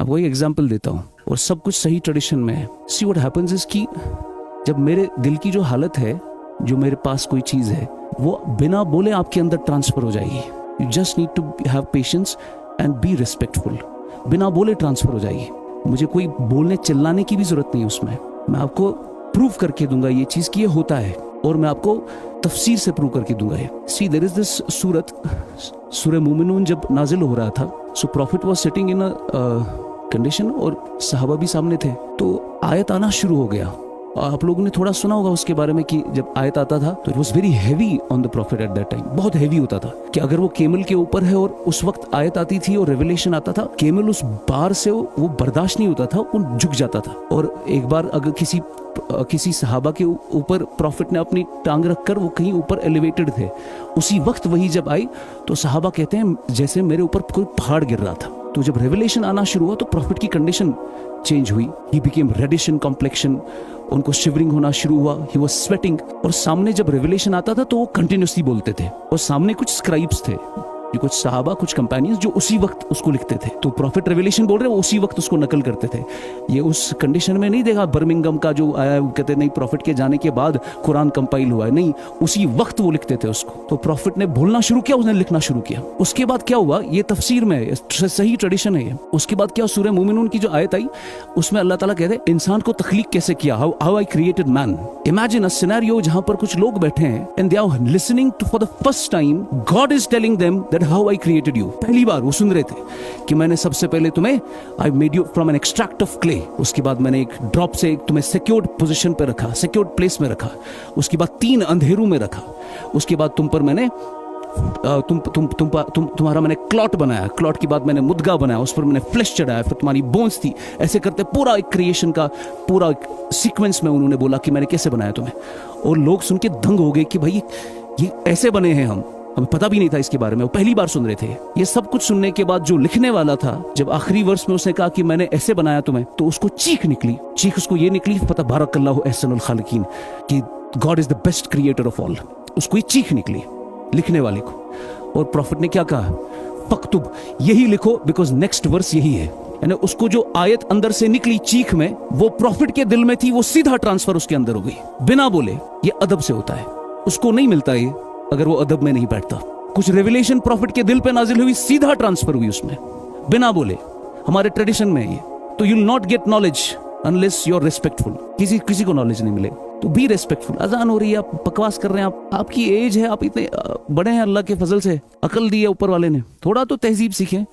आपको एक एग्जांपल देता हूँ और सब कुछ सही ट्रेडिशन में है। सी व्हाट हैपेंस इज कि जब मेरे दिल की जो हालत है, जो मेरे पास कोई चीज है, वो बिना बोले आपके अंदर ट्रांसफर हो जाएगी। You just need to have patience and be respectful. बिना बोले ट्रांसफर हो जाएगी। मुझे कोई बोलने चिल्लाने की भी जरूरत नहीं उसमें। मैं आपको प्रूव करके दूंगा ये चीज कि ये होता है, और मैं आपको तफसीर से प्रूव करके दूंगा ये। सी देयर इज दिस सूरह मोमिनून जब नाजिल हो रहा था, so prophet was sitting in a condition और सहाबा भी सामने थे, तो आयत आना शुरू हो गया। आप लोगों ने थोड़ा सुना होगा उसके बारे में कि जब आयत आता था तो it was very heavy on the profit at that time. बहुत हैवी होता था कि अगर वो केमल के ऊपर है और उस वक्त आयत आती थी और रेवलेशन आता था, केमल उस बार से वो बर्दाश्त नहीं होता था, वो झुक जाता था। और एक बार अगर किसी सहाबा के ऊपर प्रॉफिट ने अपनी टांग रखकर, वो कहीं ऊपर एलिवेटेड थे, उसी वक्त वही जब आई तो सहाबा कहते हैं जैसे मेरे ऊपर कोई पहाड़ गिर रहा था। तो जब रेवलेशन आना शुरू हुआ तो प्रॉफिट की कंडीशन चेंज हुई। He became reddish in complexion, उनको शिवरिंग होना शुरू हुआ, ही वाज स्वेटिंग। और सामने जब रेवलेशन आता था तो वो कंटिन्यूसली बोलते थे, और सामने कुछ स्क्राइब्स थे, जो कुछ सहाबा, कुछ कंपेनियंस जो उसी वक्त उसको लिखते थे। तो प्रॉफिट रेवलेशन बोल रहे हैं, वो उसी वक्त उसको नकल करते थे। ये उस कंडीशन में नहीं देखा बर्मिंगम का जो आया, वो कहते नहीं प्रॉफिट के जाने के बाद कुरान कंपाइल हुआ है, नहीं, उसी वक्त वो लिखते थे उसको। तो प्रॉफिट ने बोलना शुरू किया, उसने लिखना शुरू किया। उसके बाद क्या हुआ, ये तफसीर में सही ट्रेडिशन है ये। उसके बाद क्या, सूरह मोमिनून की जो आयत आई उसमें अल्लाह ताला कहते हैं इंसान को तख्लीक कैसे किया, how I created man. Imagine a scenario जहां पर कुछ लोग बैठे हैं and they are listening to for the first time God is telling them that how I created you. पहली बार वो सुन रहे थे कि मैंने सबसे पहले तुम्हें, I made you from an extract of clay, उसके बाद मैंने एक ड्रॉप से तुम्हें सिक्योर्ड पोजीशन पे रखा, सिक्योर्ड प्लेस में रखा, उसके बाद 3 अंधेरों में रखा, उसके बाद तुम पर मैंने तुम्हारा मैंने क्लॉट बनाया, क्लॉट के बाद मैंने मुद्गा बनाया, उस पर मैंने फ्लेश चढ़ाया, फिर तुम्हारी बोन्स थी। ऐसे करते पूरा एक क्रिएशन का पूरा सीक्वेंस में उन्होंने बोला कि मैंने कैसे बनाया तुम्हें। और लोग सुन के दंग हो गए कि भाई ये ऐसे बने हैं, हमें पता भी नहीं था इसके बारे में, वो पहली बार सुन रहे थे। ये सब कुछ सुनने के बाद जो लिखने वाला था, जब आखिरी वर्ष में उसने कहा कि मैंने ऐसे बनाया तुम्हें, तो उसको चीख निकली। चीख उसको ये निकली, पता बारकल्लाहु अहसनुल खालिकीन, कि God is the best creator of all. उसको ये चीख निकली लिखने वाले को। और प्रॉफिट ने क्या कहा, फक्तुब, यही लिखो, बिकॉज नेक्स्ट वर्स यही है। यानी उसको जो आयत अंदर से निकली चीख में, वो प्रॉफिट के दिल में थी, वो सीधा ट्रांसफर उसके अंदर हो गई, बिना बोले। ये अदब से होता है, उसको नहीं मिलता ये अगर वो अदब में नहीं बैठता। कुछ रेवलेशन प्रॉफिट के दिल पे नाजिल हुई, सीधा ट्रांसफर हुई उसमें, बिना बोले। हमारे ट्रेडिशन में है ये। तो you will not get knowledge unless you are respectful. किसी को नॉलेज नहीं मिले तो बी रिस्पेक्टफुल। अजान हो रही है, आप बकवास कर रहे हैं, आपकी एज है, आप इतने बड़े हैं, अल्लाह के फजल से अकल दी है ऊपर वाले ने, थोड़ा तो तहजीब सीखें।